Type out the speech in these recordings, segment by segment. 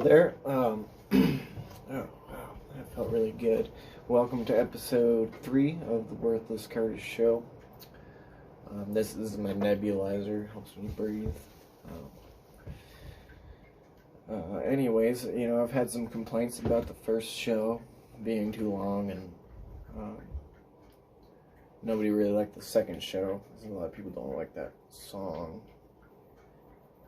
there. Oh, wow, that felt really good. Welcome to episode 3 of the Worthless Curtis Show. This is my nebulizer, helps me breathe. Anyways, I've had some complaints about the first show being too long, and nobody really liked the second show. A lot of people don't like that song.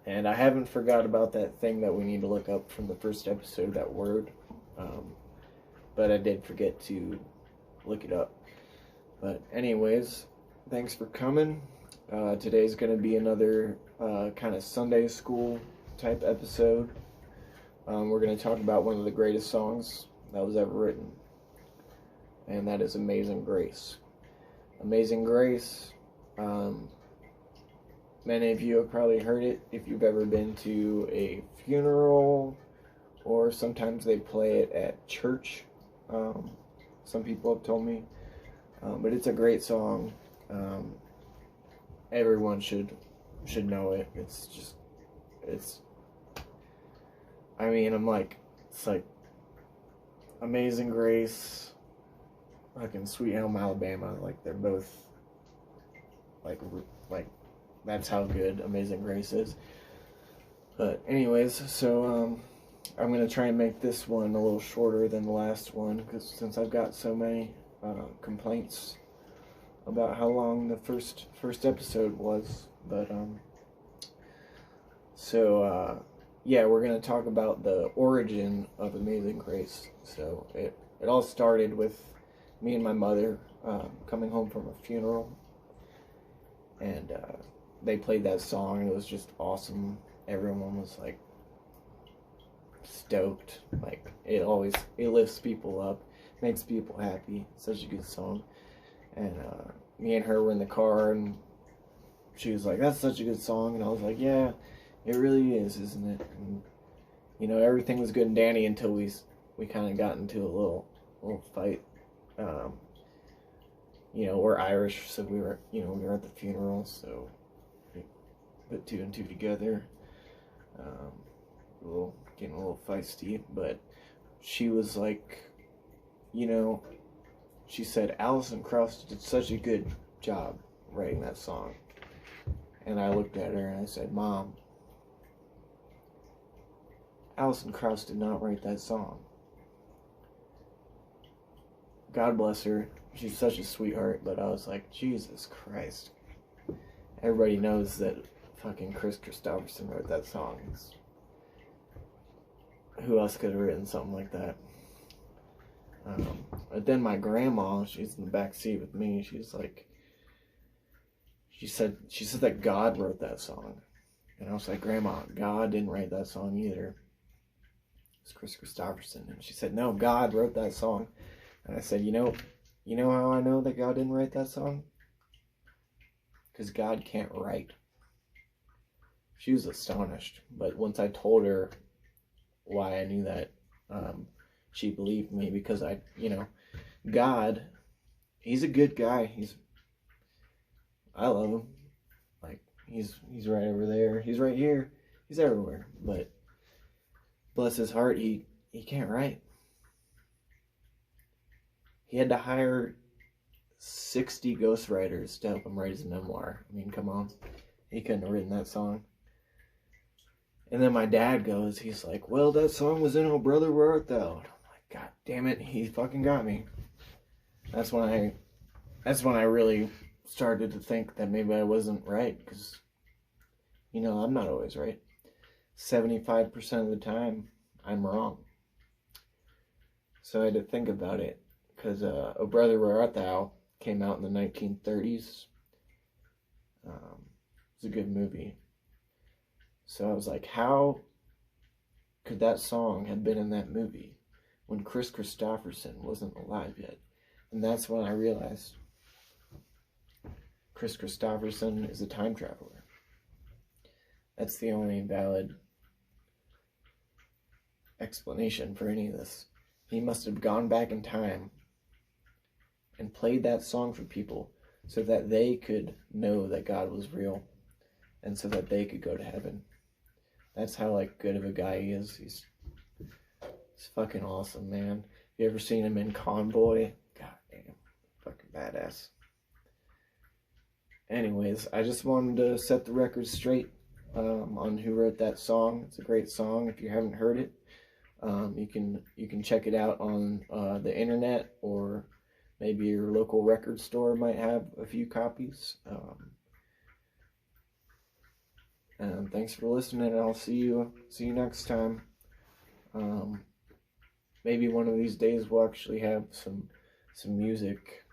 And I haven't forgot about that thing that we need to look up from the first episode, that word. But I did forget to look it up. But anyways, thanks for coming. Today's going to be another kind of Sunday school type episode. We're going to talk about one of the greatest songs that was ever written. And that is Amazing Grace. Amazing Grace. Many of you have probably heard it if you've ever been to a funeral, or sometimes they play it at church. Some people have told me. But it's a great song. Everyone should know it. It's Amazing Grace, fucking Sweet Home Alabama, like they're both like that's how good Amazing Grace is. But anyways, so I'm going to try and make this one a little shorter than the last one, because since I've got so many complaints about how long the first episode was. But yeah, we're going to talk about the origin of Amazing Grace. So it all started with me and my mother coming home from a funeral, and they played that song, and it was just awesome. Everyone was like stoked. Like it lifts people up, makes people happy. Such a good song. And me and her were in the car, and she was like, "That's such a good song," and I was like, "Yeah, it really is, isn't it?" And everything was good and dandy until we kind of got into a little fight. We're Irish, so we were at the funeral, so we put two and two together. Getting a little feisty, but she was like, she said Alison Krauss did such a good job writing that song. And I looked at her and I said, "Mom, Alison Krauss did not write that song." God bless her. She's such a sweetheart, but I was like, Jesus Christ. Everybody knows that fucking Chris Christopherson wrote that song. Who else could have written something like that? But then my grandma, she's in the back seat with me. She's like, she said that God wrote that song, and I was like, "Grandma, God didn't write that song either. It's Chris Christopherson." And she said, "No, God wrote that song." And I said, "You know how I know that God didn't write that song? Because God can't write." She was astonished, but once I told her why I knew that, she believed me, because God, he's a good guy. I love him. Like, he's right over there. He's right here. He's everywhere. But bless his heart, he can't write. He had to hire 60 ghostwriters to help him write his memoir. I mean, come on. He couldn't have written that song. And then my dad goes, he's like, "Well, that song was in Oh Brother, Where Art Thou?" And I'm like, God damn it, he fucking got me. That's when I really started to think that maybe I wasn't right, because, I'm not always right. 75% of the time, I'm wrong. So I had to think about it, because Oh Brother, Where Art Thou came out in the 1930s. It was a good movie. So I was like, how could that song have been in that movie when Chris Christopherson wasn't alive yet? And that's when I realized Chris Christopherson is a time traveler. That's the only valid explanation for any of this. He must have gone back in time and played that song for people so that they could know that God was real, and so that they could go to heaven. That's how good of a guy he is. It's fucking awesome, man. You ever seen him in Convoy? God damn, fucking badass. Anyways, I just wanted to set the record straight on who wrote that song. It's a great song. If you haven't heard it, you can check it out on the internet, or maybe your local record store might have a few copies. And thanks for listening. I'll see you next time. Maybe one of these days we'll actually have some music.